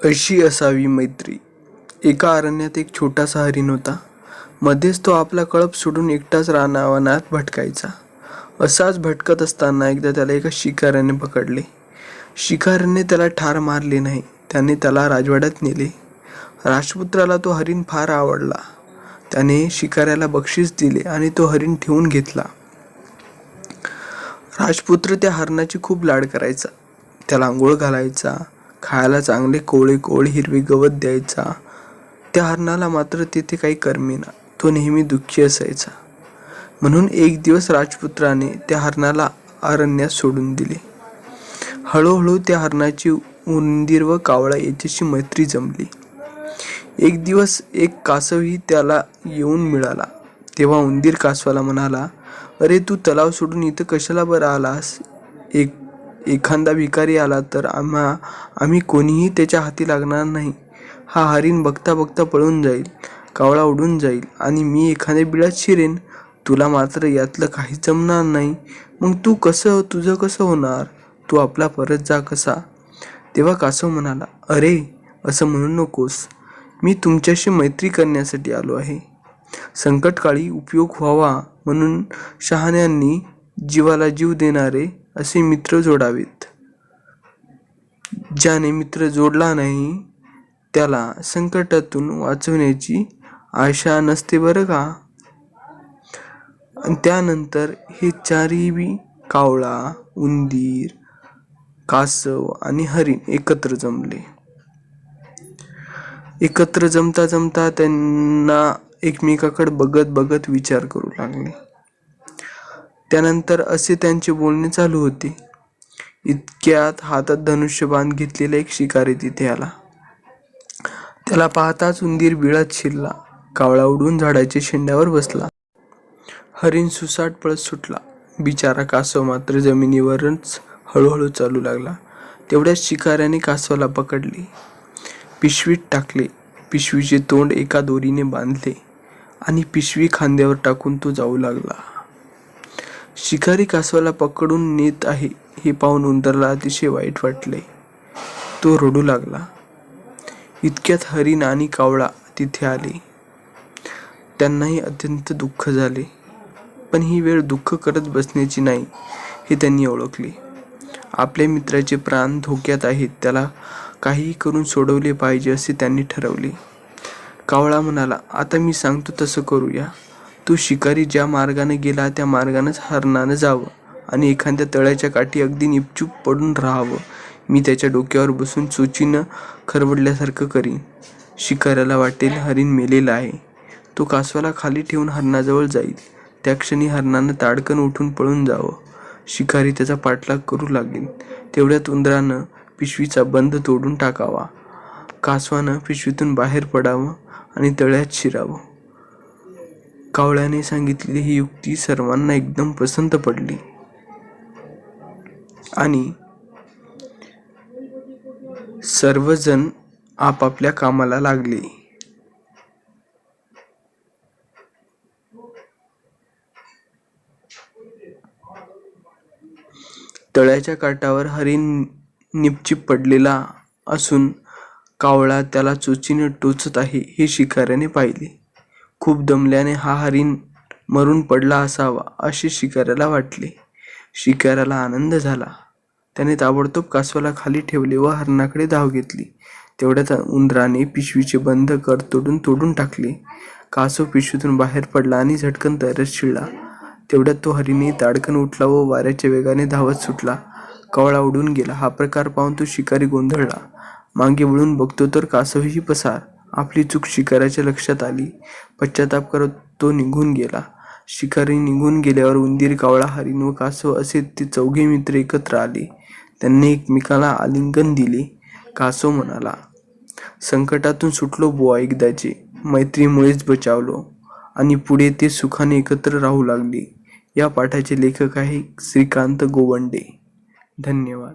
अशी असावी मैत्री. एका अरण्यात एक छोटासा हरीण होता. मध्येच तो आपला कळप सोडून एकटाच रानावनात भटकायचा. असाच भटकत असताना एकदा त्याला एका शिकाऱ्याने पकडले. शिकाऱ्याने त्याला ठार मारले नाही, त्याने त्याला राजवाड्यात नेले. राजपुत्राला तो हरीण फार आवडला. त्याने शिकाऱ्याला बक्षीस दिले आणि तो हरीण ठेवून घेतला. राजपुत्र त्या हरणाची खूप लाड करायचा. त्याला आंघोळ घालायचा, खायला चांगले कोवळे कोवळे हिरवे गवत द्यायचा. त्या हरणाला मात्र तेथे काही करमेना. तो नेहमी दुःखी असायचा. म्हणून एक दिवस राजपुत्राने त्या हरणाला अरण्यात सोडून दिले. हळूहळू त्या हरणाची उंदीर व कावळा याच्याशी मैत्री जमली. एक दिवस एक कासवही त्याला येऊन मिळाला. तेव्हा उंदीर कासवाला म्हणाला, "अरे, तू तलाव सोडून इथं कशाला बरं आलास? एखादा भिकारी आला तर आम्ही कोणीही त्याच्या हाती लागणार नाही. हा हरीण बघता बघता पळून जाईल, कावळा उडून जाईल आणि मी एखाद्या बिळात शिरेन. तुला मात्र यातलं काही जमणार नाही. मग तुझं कसं होणार? तू आपला परत जा कसा?" तेव्हा कासव म्हणाला, "अरे, असं म्हणू नकोस. मी तुमच्याशी मैत्री करण्यासाठी आलो आहे. संकटकाळी उपयोग व्हावा म्हणून शहाण्यांनी जीवाला जीव देणारे असे मित्र जोडावेत. ज्याने मित्र जोडला नाही त्याला संकटातून वाचवण्याची आशा नसते बरं का." त्यानंतर हे चारही कावळा, उंदीर, कासव आणि हरीण एकत्र जमले. एकत्र जमता जमता त्यांना एकमेकाकडे बघत बघत विचार करू लागले. त्यानंतर असे त्यांचे बोलणे चालू होते. इतक्यात हातात धनुष्यबाण घेतलेला एक शिकारी तिथे आला. त्याला पाहताच उंदीर बिळात शिरला, कावळा उडून झाडाच्या शेंड्यावर बसला, हरीण सुसाट पळत सुटला. बिचारा कासव मात्र जमिनीवरच हळूहळू चालू लागला. तेवढ्यात शिकाऱ्याने कासवाला पकडले, पिशवीत टाकले. पिशवीचे तोंड एका दोरीने बांधले आणि पिशवी खांद्यावर टाकून तो जाऊ लागला. शिकारी कासवाला पकडून नेत आहे हे पाहून उंदराला अतिशय वाईट वाटले. तो रडू लागला. इतक्यात हरीण आणि कावळा तिथे आले. त्यांनाही अत्यंत दुःख झाले. पण ही वेळ दुःख करत बसण्याची नाही हे त्यांनी ओळखले. आपल्या मित्राचे प्राण धोक्यात आहेत, त्याला काहीही करून सोडवले पाहिजे असे त्यांनी ठरवले. कावळा म्हणाला, "आता मी सांगतो तसं करूया. तू शिकारी ज्या मार्गाने गेला त्या मार्गानेच हरणानं जावं आणि एखाद्या तळ्याच्या काठी अगदी निपचूप पडून राहावं. मी त्याच्या डोक्यावर बसून चोचीनं खरवडल्यासारखं करीन. शिकाऱ्याला वाटेल हरीण मेलेला आहे. तो कासवाला खाली ठेवून हरणाजवळ जाईल. त्या क्षणी हरणानं ताडकन उठून पळून जावं. शिकारी त्याचा पाठलाग करू लागेल. तेवढ्यात उंदरानं पिशवीचा बंध तोडून टाकावा. कासवानं पिशवीतून बाहेर पडावं आणि तळ्यात शिरावं." कावळ्याने सांगितलेली ही युक्ती सर्वांना एकदम पसंत पडली आणि सर्वजण आपापल्या कामाला लागले. तळ्याच्या काठावर हरीण निपचिप पडलेला असून कावळा त्याला चोचीने टोचत आहे हे शिकाऱ्याने पाहिले. खूप दमल्याने हा हरीण मरून पडला असावा असे शिकाऱ्याला वाटले. शिकाऱ्याला आनंद झाला. त्याने ताबडतोब कासवाला खाली ठेवले व हरणाकडे धाव घेतली. तेवढ्यात उंदराने पिशवीचे बंध तोडून टाकले. कासव पिशवीतून बाहेर पडला आणि झटकन तळ्यात शिरला. तेवढ्यात तो हरीणही ताडकन उठला व वाऱ्याच्या वेगाने धावत सुटला. कावळा उडून गेला. हा प्रकार पाहून तो शिकारी गोंधळला. मागे वळून बघतो तर कासवही पसार. आपली चूक शिकाऱ्याच्या लक्षात आली. पश्चाताप करत तो निघून गेला. शिकारी निघून गेल्यावर उंदीर, कावळा, हरीण व कासव असे ते चौघे मित्र एकत्र आले. त्यांनी एकमेकाला आलिंगन दिले. कासव म्हणाला, "संकटातून सुटलो बुवा एकदाचे. मैत्रीमुळेच बचावलो." आणि पुढे ते सुखाने एकत्र राहू लागले. या पाठाचे लेखक आहे श्रीकांत गोवंडे. धन्यवाद.